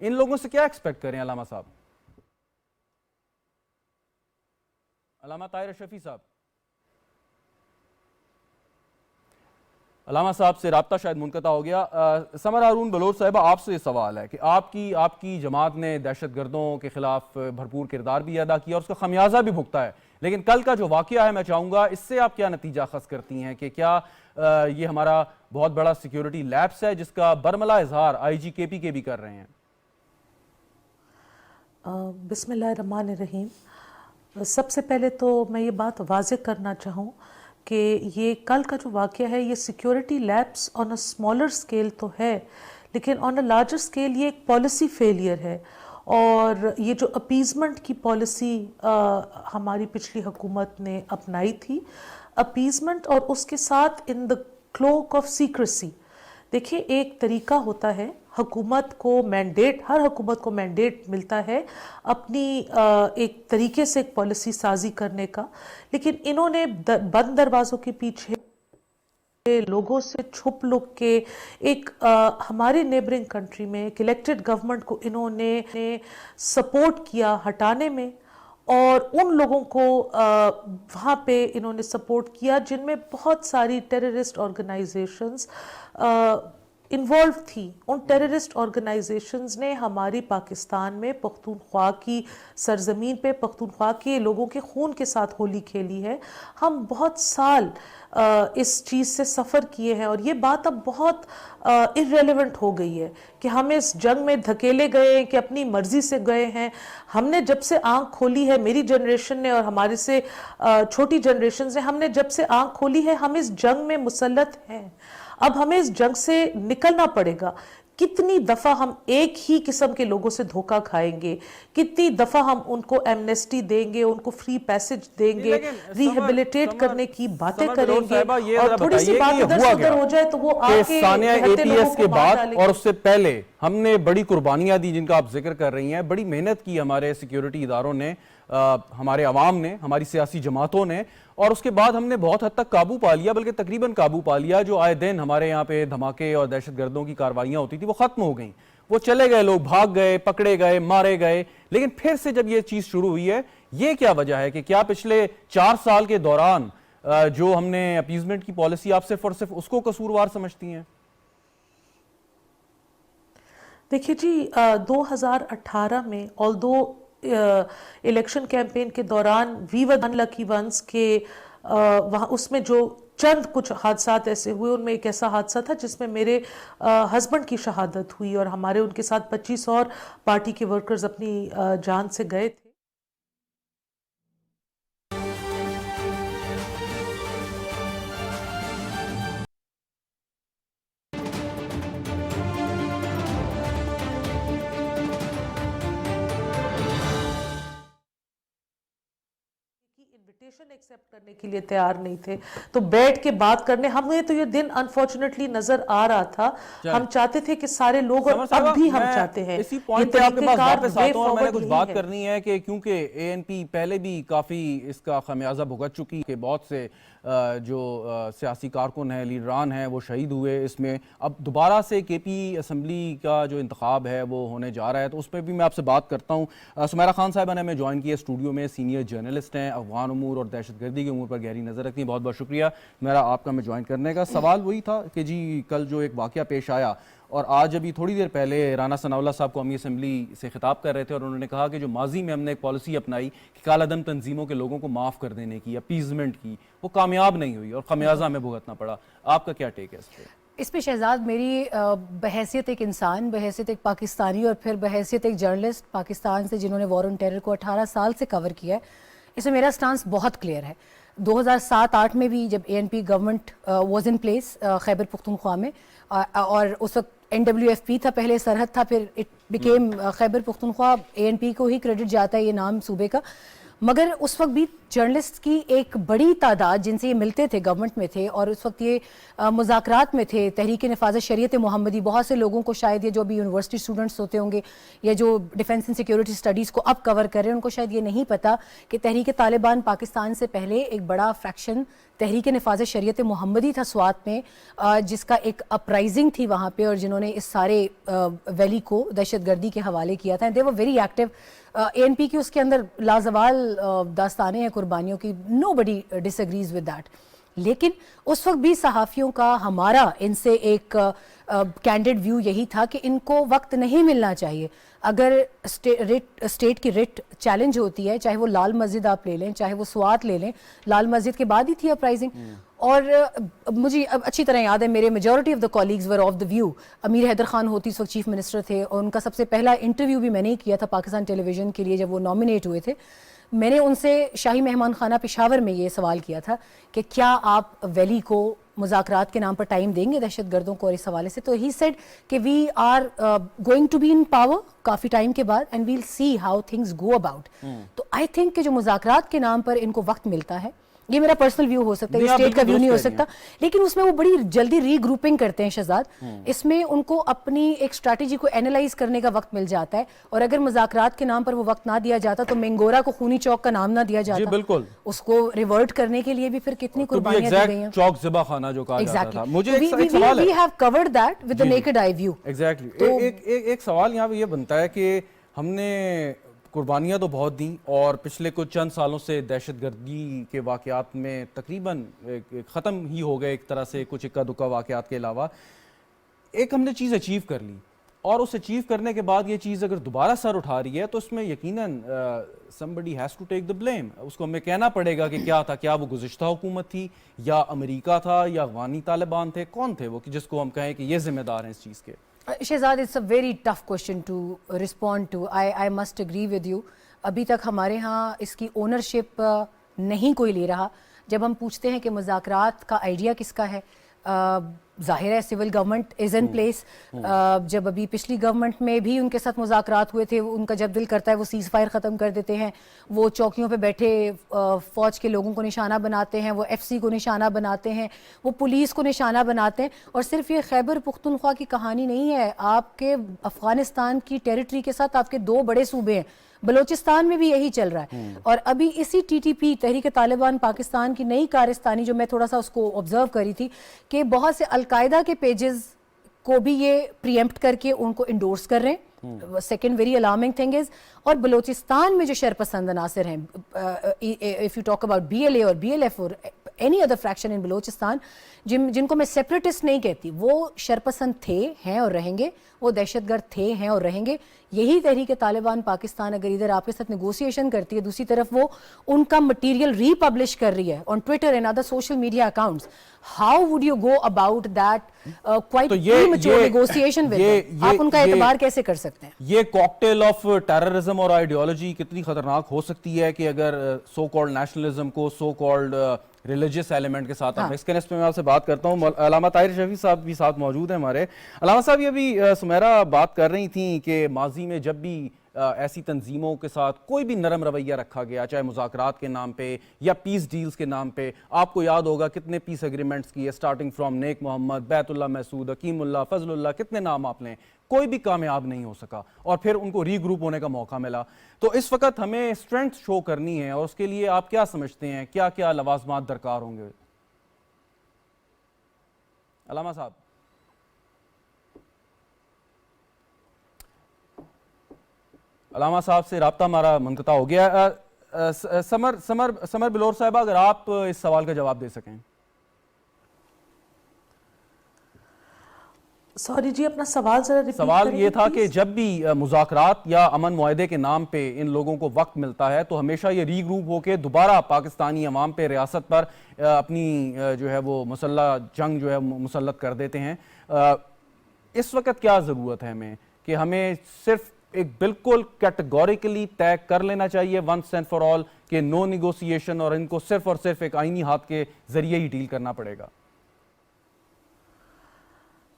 ان لوگوں سے کیا ایکسپیکٹ کریں علامہ صاحب؟ علامہ طاہر اشرفی صاحب، علامہ صاحب سے رابطہ شاید منقطع ہو گیا. سمر ہارون بلوچ صاحبہ، آپ سے یہ سوال ہے کہ آپ کی جماعت نے دہشت گردوں کے خلاف بھرپور کردار بھی ادا کیا اور اس کا خمیازہ بھی بھگتا ہے، لیکن کل کا جو واقعہ ہے میں چاہوں گا اس سے آپ کیا نتیجہ اخذ کرتی ہیں کہ کیا یہ ہمارا بہت بڑا سیکیورٹی لیپس ہے جس کا برملا اظہار آئی جی کے پی کے بھی کر رہے ہیں؟ بسم اللہ الرحمن الرحیم. سب سے پہلے تو میں یہ بات واضح کرنا چاہوں کہ یہ کل کا جو واقعہ ہے یہ security lapse on a smaller scale تو ہے، لیکن آن اے لارجر اسکیل یہ ایک پالیسی فیلئر ہے. اور یہ جو اپیزمنٹ کی پالیسی ہماری پچھلی حکومت نے اپنائی تھی، اپیزمنٹ اور اس کے ساتھ ان دا کلوک آف سیکریسی. دیکھیں، ایک طریقہ ہوتا ہے حکومت کو مینڈیٹ، ہر حکومت کو مینڈیٹ ملتا ہے اپنی ایک طریقے سے ایک پالیسی سازی کرنے کا، لیکن انہوں نے بند دروازوں کے پیچھے لوگوں سے چھپ لک کے ایک ہمارے نیبرنگ کنٹری میں ایک الیکٹڈ گورنمنٹ کو انہوں نے سپورٹ کیا ہٹانے میں، اور ان لوگوں کو وہاں پہ انہوں نے سپورٹ کیا جن میں بہت ساری ٹیررسٹ آرگنائزیشنز انوالو تھی. ان ٹیررسٹ آرگنائزیشنز نے ہماری پاکستان میں پختونخوا کی سرزمین پہ پختونخوا کے لوگوں کے خون کے ساتھ ہولی کھیلی ہے. ہم بہت سال اس چیز سے سفر کیے ہیں اور یہ بات اب بہت irrelevant ہو گئی ہے کہ ہم اس جنگ میں دھکیلے گئے ہیں کہ اپنی مرضی سے گئے ہیں. ہم نے جب سے آنکھ کھولی ہے، میری جنریشن نے اور ہمارے سے چھوٹی جنریشنز نے، ہم نے جب سے آنکھ کھولی ہے ہم اس جنگ میں مسلط ہیں. اب ہمیں اس جنگ سے نکلنا پڑے گا. کتنی دفعہ ہم ایک ہی قسم کے لوگوں سے دھوکہ کھائیں گے، کتنی دفعہ ہم ان کو ایمنیسٹی دیں گے، ان کو فری پیسج دیں گے، ریہیبلیٹیٹ کرنے کی باتیں کریں گے، اور تھوڑی سی بات ادھر سے ادھر ہو جائے تو وہ آ کے ثانیہ اے پی ایس کے بعد ڈالیں. اور اس سے پہلے ہم نے بڑی قربانیاں دی جن کا آپ ذکر کر رہی ہیں، بڑی محنت کی ہمارے سیکیورٹی اداروں نے، ہمارے عوام نے، ہماری سیاسی جماعتوں نے، اور اس کے بعد ہم نے بہت حد تک قابو پا لیا، بلکہ تقریباً قابو پا لیا. جو آئے دن ہمارے یہاں پہ دھماکے اور دہشت گردوں کی کاروائیاں ہوتی تھی وہ ختم ہو گئیں. وہ چلے گئے، لوگ بھاگ گئے، پکڑے گئے، مارے گئے. لیکن پھر سے جب یہ چیز شروع ہوئی ہے، یہ کیا وجہ ہے کہ کیا پچھلے 4 سال کے دوران جو ہم نے اپیزمنٹ کی پالیسی، آپ صرف اور صرف اس کو قصوروار سمجھتی ہیں؟ دیکھیے جی، 2018 میں although الیکشن کیمپین کے دوران وی ور انلکی ونس کے وہاں اس میں جو چند کچھ حادثات ایسے ہوئے، ان میں ایک ایسا حادثہ تھا جس میں میرے ہسبینڈ کی شہادت ہوئی اور ہمارے ان کے ساتھ 25 اور پارٹی کے ورکرز اپنی جان سے گئے تھے. انویٹیشن ایکسیپٹ کرنے کے لیے تیار نہیں تھے، تو بیٹھ کے بات کرنے، ہمیں تو یہ دن انفارچونیٹلی نظر آ رہا تھا. ہم چاہتے تھے کہ سارے لوگ، اور اب بھی ہم چاہتے ہیں. اسی پوائنٹ پہ آپ کے پاس واپس آتا ہوں اور میں نے کچھ بات کرنی ہے کہ کیونکہ اے این پی پہلے بھی کافی اس کا خمیازہ بھگت چکی کہ بہت سے جو سیاسی کارکن ہیں، لیڈران ہیں، وہ شہید ہوئے اس میں. اب دوبارہ سے کے پی اسمبلی کا جو انتخاب ہے وہ ہونے جا رہا ہے، تو اس پہ بھی میں آپ سے بات کرتا ہوں. سمیرہ خان صاحبہ نے ہمیں جوائن کیا اسٹوڈیو میں، سینئر جرنلسٹ ہیں، افغان امور اور دہشت گردی کے امور پر گہری نظر رکھتی ہیں. بہت بہت شکریہ میرا آپ کا میں جوائن کرنے کا. سوال وہی تھا کہ جی کل جو ایک واقعہ پیش آیا، اور آج ابھی تھوڑی دیر پہلے رانا ثناء اللہ صاحب قومی اسمبلی سے خطاب کر رہے تھے اور انہوں نے کہا کہ جو ماضی میں ہم نے ایک پالیسی اپنائی کہ کالا دم تنظیموں کے لوگوں کو معاف کر دینے کی، اپیزمنٹ کی، وہ کامیاب نہیں ہوئی اور خمیازہ ہمیں بھگتنا پڑا. آپ کا کیا ٹیک ہے اس پہ؟ اس پہ شہزاد، میری بحیثیت ایک انسان، بحیثیت ایک پاکستانی اور پھر بحیثیت ایک جرنلسٹ پاکستان سے جنہوں نے وار آن ٹیرر کو 18 سال سے کور کیا ہے، اس میں میرا سٹانس بہت کلیئر ہے. 2007-8 میں بھی جب A N P government was in place Khyber Pakhtunkhwa میں، اور اس وقت NWFP تھا، پہلے سرحد تھا، پھر it became Khyber Pakhtunkhwa. A N P کو ہی کریڈٹ جاتا ہے یہ نام صوبے کا. مگر اس وقت بھی جرنلسٹ کی ایک بڑی تعداد جن سے یہ ملتے تھے گورنمنٹ میں تھے اور اس وقت یہ مذاکرات میں تھے. تحریک نفاذ شریعت محمدی, بہت سے لوگوں کو شاید یہ جو ابھی یونیورسٹی اسٹوڈنٹس ہوتے ہوں گے یا جو ڈیفنس اینڈ سیکیورٹی اسٹڈیز کو اب کور کر رہے ہیں, ان کو شاید یہ نہیں پتا کہ تحریک طالبان پاکستان سے پہلے ایک بڑا فریکشن تحریک نفاذ شریعت محمدی تھا سوات میں, جس کا ایک اپرائزنگ تھی وہاں پہ, اور جنہوں نے اس سارے ویلی کو دہشت گردی کے حوالے کیا تھا. They were very active. A N P کی اس کے اندر لازوال داستانیں ہیں قربانیوں کی, nobody disagrees with that. لیکن اس وقت بھی صحافیوں کا, ہمارا ان سے ایک کینڈیڈ ویو یہی تھا کہ ان کو وقت نہیں ملنا چاہیے. اگر اسٹیٹ کی ریٹ چیلنج ہوتی ہے, چاہے وہ لال مسجد آپ لے لیں, چاہے وہ سوات لے لیں, لال مسجد کے بعد ہی تھی اپرائزنگ. اور مجھے اب اچھی طرح یاد ہے, میرے majority of the colleagues were of the view. Amir Haider Khan Hoti اس وقت چیف منسٹر تھے, اور ان کا سب سے پہلا انٹرویو بھی میں نے کیا تھا پاکستان ٹیلی ویژن کے لیے جب وہ نامینیٹ ہوئے تھے. میں نے ان سے شاہی مہمان خانہ پشاور میں یہ سوال کیا تھا کہ کیا آپ ویلی کو مذاکرات کے نام پر ٹائم دیں گے دہشت گردوں کو, اور اس حوالے سے تو ہی سیڈ کہ we are going to be in power کافی ٹائم کے بعد and we'll see how things go about. تو آئی تھنک کہ جو مذاکرات کے نام پر ان کو وقت ملتا ہے, یہ میرا پرسنل ویو ہو سکتا ہے, اسٹیٹ کا ویو نہیں ہو سکتا, لیکن اس میں وہ بڑی جلدی ری گروپنگ کرتے ہیں شہزاد. اس میں ان کو اپنی ایک اسٹریٹجی کو اینالائز کرنے کا وقت مل جاتا ہے, اور اگر مذاکرات کے نام پر وہ وقت نہ دیا جاتا تو مینگورا کو خونی چوک کا نام نہ دیا جاتا. بالکل, اس کو ریورٹ کرنے کے لیے بھی پھر کتنی قربانیاں دی گئی ہیں. چوک ذبح خانہ جو کہا جاتا تھا. مجھے ایک سوال ہے, we have covered that with the naked eye view. Exactly. ایک سوال یہاں پہ یہ بنتا ہے کہ ہم نے قربانیاں تو بہت دیں, اور پچھلے کچھ چند سالوں سے دہشت گردی کے واقعات میں تقریباً ختم ہی ہو گئے ایک طرح سے, کچھ اکا دکا واقعات کے علاوہ. ایک ہم نے چیز اچیو کر لی, اور اس اچیو کرنے کے بعد یہ چیز اگر دوبارہ سر اٹھا رہی ہے تو اس میں یقیناً somebody has to take the blame. اس کو ہمیں کہنا پڑے گا کہ کیا تھا, کیا وہ گزشتہ حکومت تھی, یا امریکہ تھا, یا افغانی طالبان تھے, کون تھے وہ کہ جس کو ہم کہیں کہ یہ ذمہ دار ہیں اس چیز کے. Shahzad, it's a very tough question to respond to. I must agree with you. ابھی تک ہمارے ہاں اس کی اونرشپ نہیں کوئی لے رہا. جب ہم پوچھتے ہیں کہ مذاکرات کا آئیڈیا کس کا ہے, ظاہر ہے civil government is in place. جب ابھی پچھلی گورنمنٹ میں بھی ان کے ساتھ مذاکرات ہوئے تھے, ان کا جب دل کرتا ہے وہ سیز فائر ختم کر دیتے ہیں, وہ چوکیوں پہ بیٹھے فوج کے لوگوں کو نشانہ بناتے ہیں, وہ ایف سی کو نشانہ بناتے ہیں, وہ پولیس کو نشانہ بناتے ہیں. اور صرف یہ خیبر پختونخوا کی کہانی نہیں ہے, آپ کے افغانستان کی ٹیریٹری کے ساتھ آپ کے 2 بڑے صوبے ہیں, بلوچستان میں بھی یہی چل رہا ہے. اور ابھی اسی ٹی ٹی پی تحریک طالبان پاکستان کی نئی کارستانی, جو میں تھوڑا سا اس کو آبزرو کری تھی, کہ بہت سے القاعدہ کے پیجز کو بھی یہ پریمپٹ کر کے ان کو انڈورس کر رہے ہیں. Second very alarming thing is, اور بلوچستان میں جو شرپسند عناصر ہیں, if you talk about B L A اور بی ایل ایف اور any other faction in Balochistan, جن کو میں سیپریٹسٹ نہیں کہتی, وہ شرپسند تھے, ہیں اور رہیں گے, وہ دہشت گرد تھے, ہیں اور رہیں گے. یہی تحریک طالبان پاکستان اگر ادھر آپ کے ساتھ نیگوسیشن کرتی ہے, دوسری طرف وہ ان کا مٹیریل ری پبلش کر رہی ہے on Twitter and other social media accounts, how would you go about that quite premature negotiation with them؟ آپ ان کا اعتبار کیسے کر سکتے ہیں؟ یہ کاکٹیل آف ٹیررزم اور آئیڈیالوجی کتنی خطرناک ہو سکتی ہے کہ اگر سو کالڈ نیشنلزم کو سو کالڈ ریلیجیس ایلیمنٹ کے ساتھ اس کے نسبت میں آپ سے بات کرتا ہوں. علامہ طاہر شفیع صاحب بھی ساتھ موجود ہیں ہمارے. علامہ صاحب, یہ بھی سمیرہ بات کر رہی تھیں کہ ماضی میں جب بھی ایسی تنظیموں کے ساتھ کوئی بھی نرم رویہ رکھا گیا, چاہے مذاکرات کے نام پہ یا پیس ڈیلز کے نام پہ, آپ کو یاد ہوگا کتنے پیس ایگریمنٹس کیے, سٹارٹنگ فرام نیک محمد, بیت اللہ محسود, حکیم اللہ, فضل اللہ, کتنے نام آپ لیں, کوئی بھی کامیاب نہیں ہو سکا, اور پھر ان کو ری گروپ ہونے کا موقع ملا. تو اس وقت ہمیں اسٹرینتھ شو کرنی ہے, اور اس کے لیے آپ کیا سمجھتے ہیں, کیا کیا لوازمات درکار ہوں گے؟ علامہ صاحب. علامہ صاحب سے رابطہ ہمارا منقطع ہو گیا. سمر بلور صاحبہ, اگر آپ اس سوال کا جواب دے سکیں. سوری جی, اپنا سوال ذرا ریپیٹ کریں. سوال یہ تھا کہ جب بھی مذاکرات یا امن معاہدے کے نام پہ ان لوگوں کو وقت ملتا ہے تو ہمیشہ یہ ری گروپ ہو کے دوبارہ پاکستانی عوام پہ, ریاست پر اپنی جو ہے وہ مسلح جنگ جو ہے مسلط کر دیتے ہیں. اس وقت کیا ضرورت ہے ہمیں, کہ ہمیں صرف ایک بالکل کیٹیگوریکلی طے کر لینا چاہیے ونس اینڈ فار آل کہ نو نیگوسیشن, اور ان کو صرف اور صرف ایک آئینی ہاتھ کے ذریعے ہی ڈیل کرنا پڑے گا؟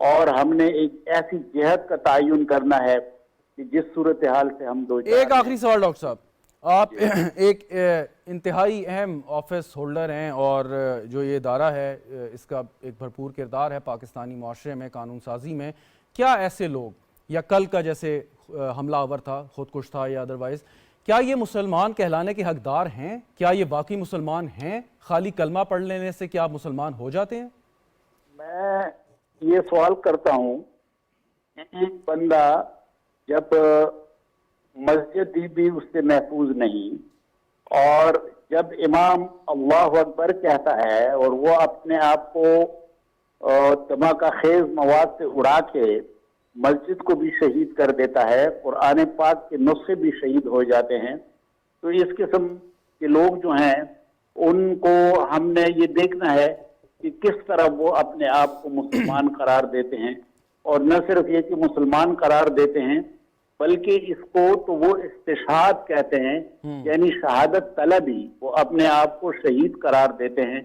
اور ہم نے ایک ایسی جہت کا تعین کرنا ہے کہ جس صورتحال سے ہم دو ایک آخری سوال ڈاکٹر صاحب، آپ ایک انتہائی اہم آفس ہولڈر ہیں اور جو یہ ادارہ ہے اس کا ایک بھرپور کردار ہے پاکستانی معاشرے میں، قانون سازی میں. کیا ایسے لوگ یا کل کا جیسے حملہ آور تھا، خودکش تھا یا ادروائز، کیا یہ مسلمان کہلانے کے حقدار ہیں؟ کیا یہ واقعی مسلمان ہیں؟ خالی کلمہ پڑھ لینے سے کیا آپ مسلمان ہو جاتے ہیں؟ میں یہ سوال کرتا ہوں کہ ایک بندہ جب مسجد بھی اس سے محفوظ نہیں، اور جب امام اللہ اکبر کہتا ہے اور وہ اپنے آپ کو دھماکہ خیز مواد سے اڑا کے مسجد کو بھی شہید کر دیتا ہے، قرآن پاک کے نسخے بھی شہید ہو جاتے ہیں، تو اس قسم کے لوگ جو ہیں ان کو ہم نے یہ دیکھنا ہے کہ کس طرح وہ اپنے آپ کو مسلمان قرار دیتے ہیں. اور نہ صرف یہ کہ مسلمان قرار دیتے ہیں بلکہ اس کو تو وہ استشہاد کہتے ہیں، یعنی شہادت طلبی، وہ اپنے آپ کو شہید قرار دیتے ہیں.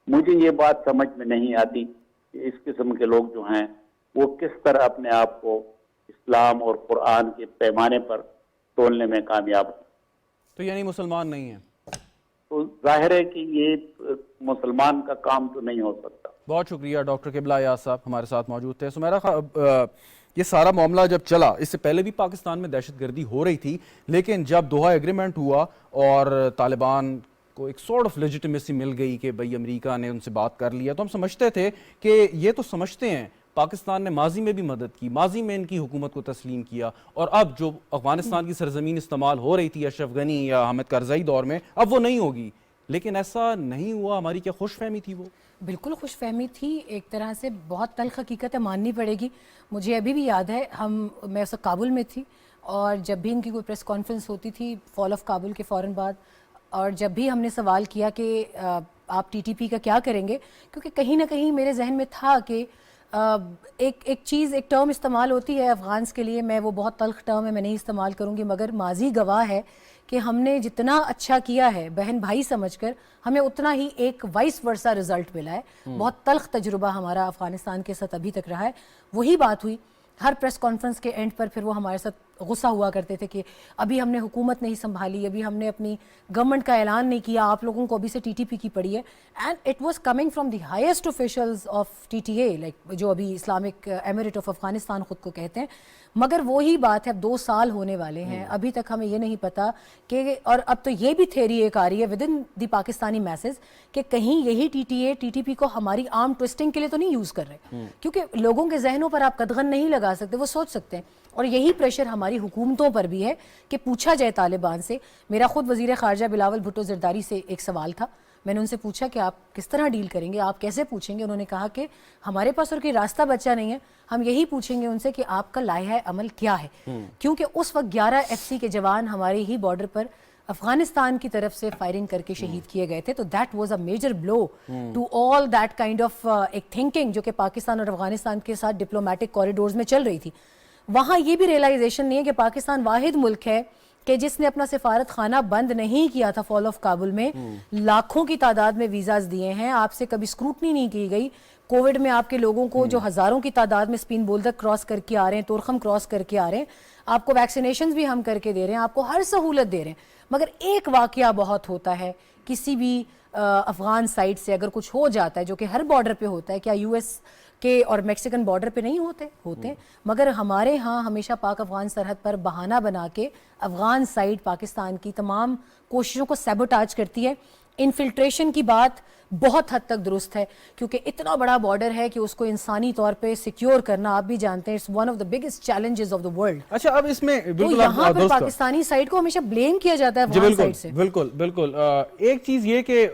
مجھے یہ بات سمجھ میں نہیں آتی کہ اس قسم کے لوگ جو ہیں وہ کس طرح اپنے آپ کو اسلام اور قرآن کے پیمانے پر تولنے میں کامیاب ہیں. تو یعنی مسلمان نہیں ہیں؟ تو ظاہر ہے کہ یہ مسلمان کا کام تو نہیں ہو سکتا. بہت شکریہ ڈاکٹر قبلہ ایاز صاحب ہمارے ساتھ موجود تھے. سمیرہ یہ سارا معاملہ جب چلا، اس سے پہلے بھی پاکستان میں دہشت گردی ہو رہی تھی، لیکن جب دوحہ ایگریمنٹ ہوا اور طالبان کو ایک سورٹ آف لیجیٹمیسی مل گئی کہ بھئی امریکہ نے ان سے بات کر لیا، تو ہم سمجھتے تھے کہ یہ تو سمجھتے ہیں پاکستان نے ماضی میں بھی مدد کی، ماضی میں ان کی حکومت کو تسلیم کیا، اور اب جو افغانستان کی سرزمین استعمال ہو رہی تھی اشرف غنی یا حامد کرزئی دور میں، اب وہ نہیں ہوگی. لیکن ایسا نہیں ہوا. ہماری کیا خوش فہمی تھی؟ وہ بالکل خوش فہمی تھی، ایک طرح سے بہت تلخ حقیقت ہے، ماننی پڑے گی. مجھے ابھی بھی یاد ہے، میں اس وقت کابل میں تھی، اور جب بھی ان کی کوئی پریس کانفرنس ہوتی تھی فال آف کابل کے فوراً بعد، اور جب بھی ہم نے سوال کیا کہ آپ ٹی ٹی پی کا کیا کریں گے، کیونکہ کہیں نہ کہیں میرے ذہن میں تھا کہ ایک چیز، ایک ٹرم استعمال ہوتی ہے افغانس کے لیے، میں وہ بہت تلخ ٹرم ہے، میں نہیں استعمال کروں گی، مگر ماضی گواہ ہے کہ ہم نے جتنا اچھا کیا ہے بہن بھائی سمجھ کر، ہمیں اتنا ہی ایک وائس ورسا رزلٹ ملا ہے. بہت تلخ تجربہ ہمارا افغانستان کے ساتھ ابھی تک رہا ہے. وہی بات ہوئی ہر پریس کانفرنس کے اینڈ پر، پھر وہ ہمارے ساتھ غصہ ہوا کرتے تھے کہ ابھی ہم نے حکومت نہیں سنبھالی، ابھی ہم نے اپنی گورنمنٹ کا اعلان نہیں کیا، آپ لوگوں کو ابھی سے ٹی ٹی پی کی پڑی ہے. And it was coming from the highest officials of T T a, like جو ابھی اسلامک ایمریٹ آف افغانستان خود کو کہتے ہیں. مگر وہی بات ہے، اب 2 سال ہونے والے ہیں، ابھی تک ہمیں یہ نہیں پتا کہ، اور اب تو یہ بھی تھیوری ایک آ رہی ہے within the Pakistani masses کہ کہیں یہی T T A T T P کو ہماری آرم ٹوسٹنگ کے لیے تو نہیں یوز کر رہے، کیونکہ لوگوں کے ذہنوں پر آپ قدغن نہیں لگا سکتے، وہ سوچ سکتے ہیں. اور یہی پریشر ہماری حکومتوں پر بھی ہے کہ پوچھا جائے طالبان سے. میرا خود وزیر خارجہ بلاول بھٹو زرداری سے ایک سوال تھا، میں نے ان سے پوچھا کہ آپ کس طرح ڈیل کریں گے، آپ کیسے پوچھیں گے؟ انہوں نے کہا کہ ہمارے پاس اور کوئی راستہ بچا نہیں ہے، ہم یہی پوچھیں گے ان سے کہ آپ کا لائحہ عمل کیا ہے. کیونکہ اس وقت 11 ایف سی کے جوان ہمارے ہی بارڈر پر افغانستان کی طرف سے فائرنگ کر کے شہید کیے گئے تھے. تو that was a major blow to all that kind of ایک تھنکنگ جو کہ پاکستان اور افغانستان کے ساتھ ڈپلومیٹک کوریڈورز میں چل رہی تھی. وہاں یہ بھی ریئلائزیشن نہیں ہے کہ پاکستان واحد ملک ہے کہ جس نے اپنا سفارت خانہ بند نہیں کیا تھا فال آف کابل میں. لاکھوں کی تعداد میں ویزاز دیے ہیں، آپ سے کبھی اسکروٹنی نہیں کی گئی. کووڈ میں آپ کے لوگوں کو جو ہزاروں کی تعداد میں سپین بولدک کراس کر کے آ رہے ہیں، تورخم کراس کر کے آ رہے ہیں، آپ کو ویکسینیشنز بھی ہم کر کے دے رہے ہیں، آپ کو ہر سہولت دے رہے ہیں. مگر ایک واقعہ بہت ہوتا ہے کسی بھی افغان سائٹ سے اگر کچھ ہو جاتا ہے، جو کہ ہر بارڈر پہ ہوتا ہے، کیا یو ایس کے اور میکسیکن بارڈر پہ نہیں ہوتے مگر ہمارے ہاں ہمیشہ پاک افغان سرحد پر بہانہ بنا کے افغان سائٹ پاکستان کی تمام کوششوں کو سیبوٹاج کرتی ہے. انفلٹریشن کی بات بہت حد تک درست ہے، کیونکہ اتنا بڑا بارڈر ہے کہ اس کو انسانی طور پہ سیکیور کرنا، آپ بھی جانتے ہیں، it's one of the biggest challenges of the world. اچھا، اب اس میں تو یہاں پر پاکستانی سائٹ کو ہمیشہ بلیم کیا جاتا ہے افغان سائٹ سے. بالکل. ایک چیز یہ کہ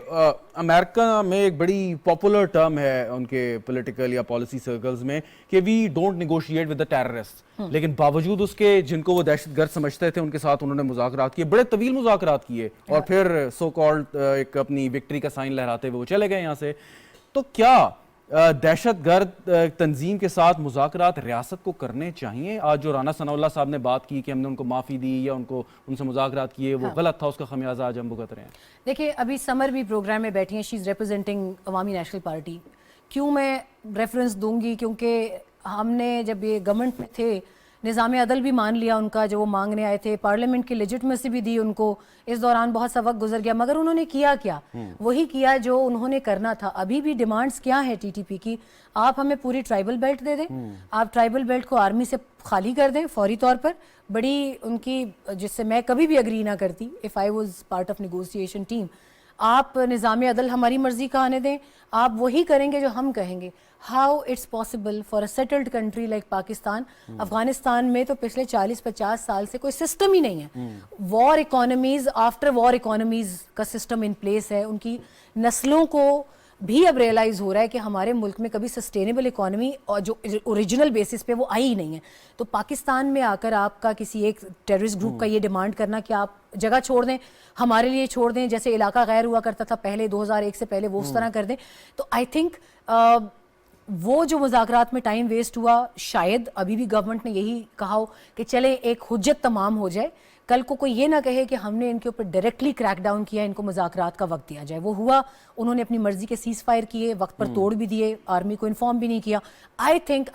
امریکہ میں ایک بڑی پاپولر ٹرم ہے ان کے پولیٹیکل یا پالیسی سرکلز میں کہ we don't negotiate with the terrorist, لیکن باوجود اس کے جن کو وہ دہشت گرد سمجھتے تھے ان کے ساتھ انہوں نے مذاکرات کیے، بڑے طویل مذاکرات کیے، اور پھر سو کالڈ ایک اپنی وکٹری کا سائن لہراتے ہوئے وہ چلے گئے یہاں سے. تو کیا دہشت گرد تنظیم کے ساتھ مذاکرات ریاست کو کرنے چاہیے؟ آج جو رانا ثناء اللہ صاحب نے بات کی کہ ہم نے ان کو معافی دی یا ان سے مذاکرات کیے، وہ غلط تھا، اس کا خمیازہ آج ہم بھگت رہے ہیں. دیکھیں، ابھی سمر بھی پروگرام میں بیٹھی ہیں، شی از ریپرزینٹنگ عوامی نیشنل پارٹی. کیوں میں ریفرنس دوں گی؟ کیونکہ ہم نے جب یہ گورنمنٹ میں تھے نظام عدل بھی مان لیا ان کا جو وہ مانگنے آئے تھے, پارلیمنٹ کی لیجٹمیسی بھی دی ان کو, اس دوران بہت سا وقت گزر گیا, مگر انہوں نے کیا کیا, وہی کیا جو انہوں نے کرنا تھا. ابھی بھی ڈیمانڈز کیا ہیں ٹی ٹی پی کی, آپ ہمیں پوری ٹرائبل بیلٹ دے دیں, آپ ٹرائبل بیلٹ کو آرمی سے خالی کر دیں فوری طور پر. بڑی ان کی, جس سے میں کبھی بھی اگری نہ کرتی if I was part of negotiation team, آپ نظام عدل ہماری مرضی کا آنے دیں, آپ وہی کریں گے جو ہم کہیں گے. How it's possible for a settled country like Pakistan. Afghanistan میں تو پچھلے 40-50 سال سے کوئی سسٹم ہی نہیں ہے. وار اکانومیز, آفٹر وار اکانومیز کا سسٹم ان پلیس ہے. ان کی نسلوں کو بھی اب ریئلائز ہو رہا ہے کہ ہمارے ملک میں کبھی سسٹینیبل اکانومی اور جو اوریجنل بیسس پہ وہ آئی ہی نہیں ہے. تو پاکستان میں آ کر آپ کا کسی ایک ٹیررسٹ گروپ کا یہ ڈیمانڈ کرنا کہ آپ جگہ چھوڑ دیں, ہمارے لیے چھوڑ دیں, جیسے علاقہ غیر ہوا کرتا تھا پہلے 2001 سے پہلے, وہ اس طرح کر دیں. تو آئی تھنک وہ جو مذاکرات میں ٹائم ویسٹ ہوا, شاید ابھی بھی گورنمنٹ نے یہی کہا ہو کہ چلیں ایک حجت تمام ہو جائے, کل کو کوئی یہ نہ کہے کہ ہم نے ان کے اوپر ڈائریکٹلی کریک ڈاؤن کیا, ان کو مذاکرات کا وقت دیا جائے. وہ ہوا, انہوں نے اپنی مرضی کے سیز فائر کیے, وقت پر توڑ بھی دیے, آرمی کو انفارم بھی نہیں کیا. آئی تھنک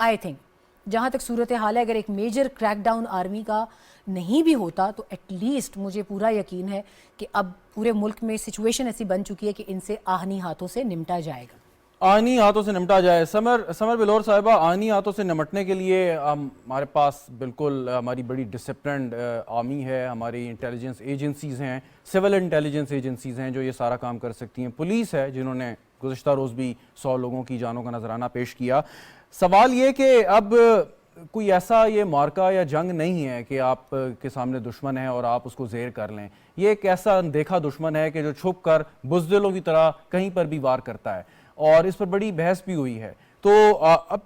جہاں تک صورتحال ہے, اگر ایک میجر کریک ڈاؤن آرمی کا نہیں بھی ہوتا تو ایٹ لیسٹ مجھے پورا یقین ہے کہ اب پورے ملک میں سچویشن ایسی بن چکی ہے کہ ان سے آہنی ہاتھوں سے نمٹا جائے گا. آہنی ہاتھوں سے نمٹا جائے. سمر بلور صاحبہ, آہنی ہاتھوں سے نمٹنے کے لیے ہمارے پاس بالکل ہماری بڑی ڈسپلنڈ آرمی ہے, ہماری انٹیلیجنس ایجنسیز ہیں, سول انٹیلیجنس ایجنسیز ہیں جو یہ سارا کام کر سکتی ہیں, پولیس ہے جنہوں نے گزشتہ روز بھی 100 لوگوں کی جانوں کا نذرانہ پیش کیا. سوال یہ کہ اب کوئی ایسا یہ معرکہ یا جنگ نہیں ہے کہ آپ کے سامنے دشمن ہے اور آپ اس کو زیر کر لیں. یہ ایک ایسا دیکھا دشمن ہے کہ جو چھپ کر بزدلوں کی طرح کہیں پر بھی وار کرتا ہے, اور اس پر بڑی بحث بھی ہوئی ہے. تو اب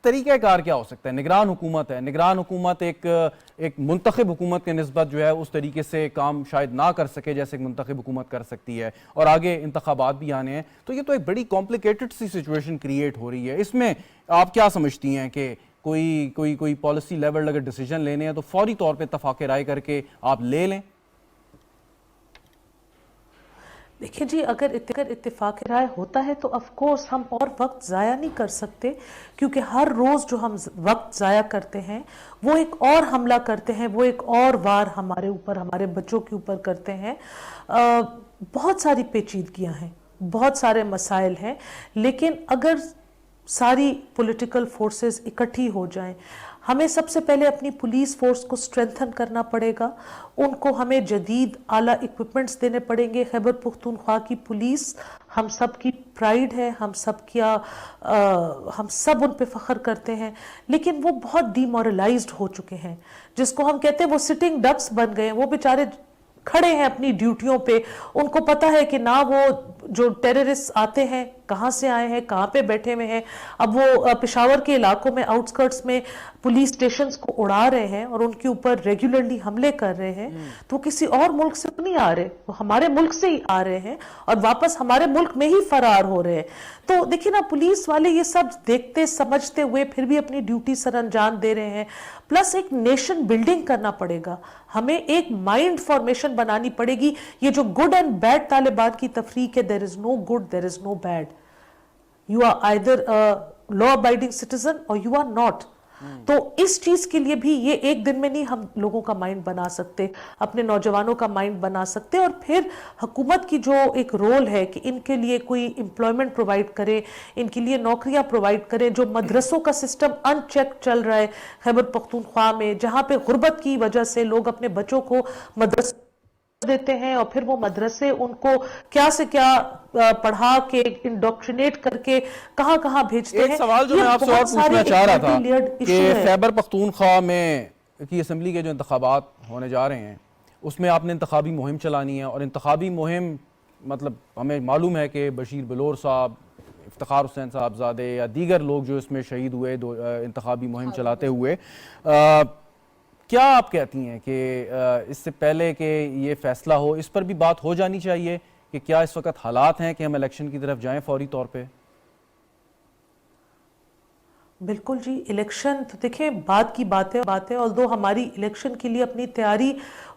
طریقہ کار کیا ہو سکتا ہے؟ نگران حکومت ہے, نگران حکومت ایک منتخب حکومت کے نسبت جو ہے اس طریقے سے کام شاید نہ کر سکے جیسے ایک منتخب حکومت کر سکتی ہے, اور آگے انتخابات بھی آنے ہیں. تو یہ تو ایک بڑی کمپلیکیٹڈ سی سچویشن کریٹ ہو رہی ہے. اس میں آپ کیا سمجھتی ہیں کہ کوئی پالیسی لیول اگر ڈیسیجن لینے ہیں تو فوری طور پہ اتفاق رائے کر کے آپ لے لیں؟ دیکھیں جی, اگر اتفاق رائے ہوتا ہے تو آف کورس ہم اور وقت ضائع نہیں کر سکتے, کیونکہ ہر روز جو ہم وقت ضائع کرتے ہیں وہ ایک اور حملہ کرتے ہیں, وہ ایک اور وار ہمارے اوپر, ہمارے بچوں کے اوپر کرتے ہیں. بہت ساری پیچیدگیاں ہیں, بہت سارے مسائل ہیں, لیکن اگر ساری پولیٹیکل فورسز اکٹھی ہو جائیں, ہمیں سب سے پہلے اپنی پولیس فورس کو اسٹرینتھن کرنا پڑے گا, ان کو ہمیں جدید اعلیٰ اکوپمنٹس دینے پڑیں گے. خیبر پختونخوا کی پولیس ہم سب کی پرائیڈ ہے, ہم سب ان پہ فخر کرتے ہیں, لیکن وہ بہت ڈی مورلائزڈ ہو چکے ہیں, جس کو ہم کہتے ہیں وہ سٹنگ ڈکس بن گئے ہیں. وہ بیچارے کھڑے ہیں اپنی ڈیوٹیوں پہ, ان کو پتا ہے کہ نہ وہ جو ٹیررسٹ آتے ہیں کہاں سے آئے ہیں, کہاں پہ بیٹھے ہوئے ہیں. اب وہ پشاور کے علاقوں میں آؤٹ سکرٹس میں پولیس سٹیشنز کو اڑا رہے ہیں اور ان کے اوپر ریگولرلی حملے کر رہے ہیں, تو کسی اور ملک سے نہیں آ رہے, وہ ہمارے ملک سے ہی آ رہے ہیں اور واپس ہمارے ملک میں ہی فرار ہو رہے ہیں. تو دیکھیں نا, پولیس والے یہ سب دیکھتے سمجھتے ہوئے پھر بھی اپنی ڈیوٹی سر انجام دے رہے ہیں. پلس ایک نیشن بلڈنگ کرنا پڑے گا, ہمیں ایک مائنڈ فارمیشن بنانی پڑے گی. یہ جو گڈ اینڈ بیڈ طالبان کی تفریق ہے, there is no good, there is no bad. You are either a law abiding citizen or you are not. تو اس چیز کے لیے بھی یہ ایک دن میں نہیں ہم لوگوں کا مائنڈ بنا سکتے, اپنے نوجوانوں کا مائنڈ بنا سکتے. اور پھر حکومت کی جو ایک رول ہے کہ ان کے لیے کوئی امپلائمنٹ پرووائڈ کرے, ان کے لیے نوکریاں پرووائڈ کرے. جو مدرسوں کا سسٹم ان چیک چل رہا ہے خیبر پختونخوا میں, جہاں پہ غربت کی وجہ سے لوگ اپنے بچوں کو مدرسے دیتے ہیں اور پھر وہ مدرسے ان کو کیا سے کیا پڑھا کے انڈوکٹرینیٹ کر کے کہاں کہاں بھیجتے ہیں. ایک سوال جو میں آپ سے اور پوچھنا چاہ رہا تھا کہ خیبر پختونخوا میں کی اسمبلی کے جو انتخابات ہونے جا رہے ہیں اس میں آپ نے انتخابی مہم چلانی ہے, اور انتخابی مہم مطلب ہمیں معلوم ہے کہ بشیر بلور صاحب, افتخار حسین صاحبزادے یا دیگر لوگ جو اس میں شہید ہوئے انتخابی مہم چلاتے ہوئے, کیا آپ کہتی ہیں کہ اس سے پہلے کہ یہ فیصلہ ہو اس پر بھی بات ہو جانی چاہیے کہ کیا اس وقت حالات ہیں کہ ہم الیکشن کی طرف جائیں فوری طور پہ؟ بالکل جی, الیکشن تو دیکھیں بات کی باتیں, although ہماری الیکشن کے لیے اپنی تیاری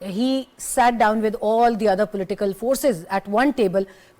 he sat down with all the other political forces at one table।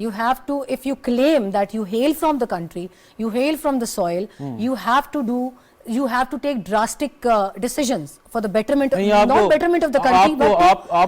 you have to, if you claim that you hail from the country, you hail from the soil, you have to take drastic decisions for the betterment, not betterment of the country, but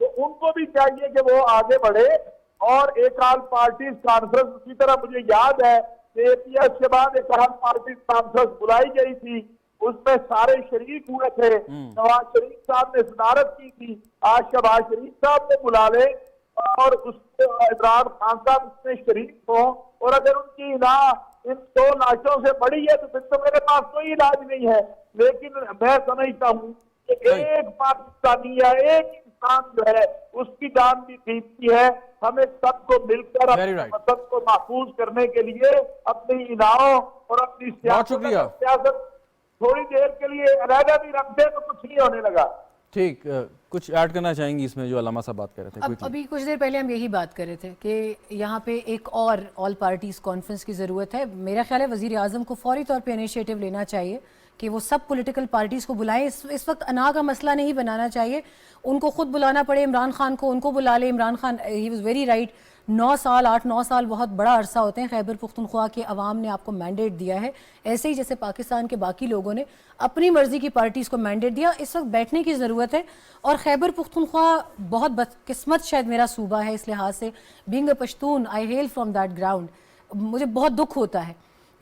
تو ان کو بھی چاہیے کہ وہ آگے بڑھے. اور ایک آل پارٹیز کانفرنس اسی طرح مجھے یاد ہے کہ اے پی ایس کے بعد ایک آل پارٹیز کانفرنس بلائی گئی تھی, اس میں سارے شریک ہوئے تھے. نواز شریف صاحب نے صدارت کی تھی. آج شہباز شریف صاحب کو بلا لیں اور اس عمران خان صاحب اس میں شریک ہوں, اور اگر ان کی ان 2 لاشوں سے بڑی ہے تو پھر تو میرے پاس کوئی علاج نہیں ہے. لیکن میں سمجھتا ہوں کہ ایک پاکستانی یا ایک انسان جو ہے اس کی جان بھی قیمتی ہے. ہمیں سب کو مل کر اپنے وطن کو محفوظ کرنے کے لیے اپنی اناؤں اور اپنی سیاست تھوڑی دیر کے لیے علیحدہ بھی رکھ دیں تو کچھ نہیں ہونے لگا. ٹھیک, کچھ ایڈ کرنا چاہیں گی اس میں جو علامہ صاحب بات کر رہے تھے؟ ابھی کچھ دیر پہلے ہم یہی بات کر رہے تھے کہ یہاں پہ ایک اور آل پارٹیز کانفرنس کی ضرورت ہے. میرا خیال ہے وزیر اعظم کو فوری طور پہ انیشیٹو لینا چاہیے کہ وہ سب پولیٹیکل پارٹیز کو بلائیں. اس وقت انا کا مسئلہ نہیں بنانا چاہیے, ان کو خود بلانا پڑے. عمران خان کو ان کو بلا لے. Imran Khan he was very right. 9 سال 8-9 سال بہت بڑا عرصہ ہوتے ہیں. خیبر پختونخوا کے عوام نے آپ کو مینڈیٹ دیا ہے, ایسے ہی جیسے پاکستان کے باقی لوگوں نے اپنی مرضی کی پارٹیز کو مینڈیٹ دیا. اس وقت بیٹھنے کی ضرورت ہے. اور خیبر پختونخوا بہت بدقسمت شاید میرا صوبہ ہے اس لحاظ سے, being a Pashtun, I hail from that ground. مجھے بہت دکھ ہوتا ہے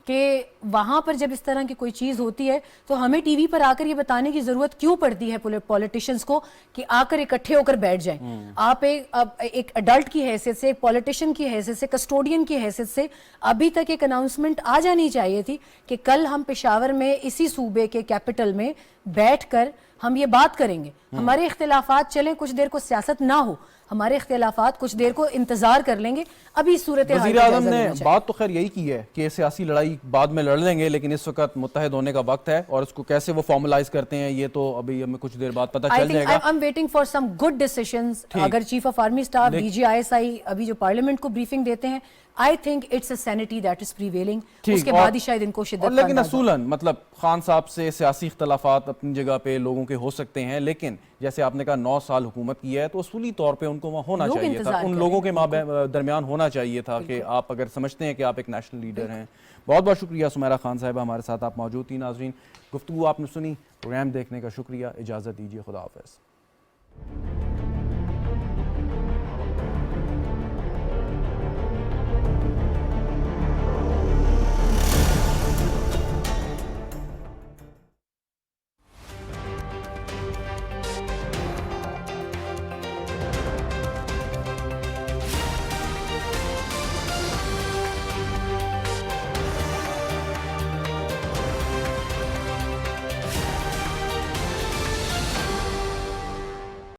کہ وہاں پر جب اس طرح کی کوئی چیز ہوتی ہے تو ہمیں ٹی وی پر آ کر یہ بتانے کی ضرورت کیوں پڑتی ہے پولیٹیشنز کو کہ آ کر اکٹھے ہو کر بیٹھ جائیں. آپ ایک ایڈلٹ کی حیثیت سے, ایک پولیٹیشین کی حیثیت سے, کسٹوڈین کی حیثیت سے ابھی تک ایک اناؤنسمنٹ آ جانی چاہیے تھی کہ کل ہم پشاور میں اسی صوبے کے کیپٹل میں بیٹھ کر ہم یہ بات کریں گے. ہمارے اختلافات چلیں, کچھ دیر کو سیاست نہ ہو, ہمارے اختلافات کچھ دیر کو انتظار کر لیں گے. ابھی صورتحال وزیر اعظم نے بات تو خیر یہی کی ہے کہ سیاسی لڑائی بعد میں لڑ لیں گے, لیکن اس وقت متحد ہونے کا وقت ہے, اور اس کو کیسے وہ فارملائز کرتے ہیں یہ تو ابھی ہمیں کچھ دیر بعد پتہ چل جائے گا. I'm waiting for some good decisions. اگر chief of army staff, D G I S I ابھی جو پارلیمنٹ کو بریفنگ دیتے ہیں, I think it's a sanity that is prevailing. اس کے بعد ہی شاید ان کو شدت. لیکن اصولاً مطلب خان صاحب سے سیاسی اختلافات اپنی جگہ پہ لوگوں کے ہو سکتے ہیں, لیکن جیسے آپ نے کہا 9 سال حکومت کی ہے تو اصولی طور پہ ان کو وہاں ہونا چاہیے تھا, ان لوگوں کے درمیان ہونا چاہیے تھا کہ آپ اگر سمجھتے ہیں کہ آپ ایک نیشنل لیڈر ہیں. بہت بہت شکریہ سمیرہ خان صاحبہ, ہمارے ساتھ آپ موجود تھی. ناظرین, گفتگو آپ نے سنی, پروگرام دیکھنے کا شکریہ, اجازت دیجیے, خدا حافظ.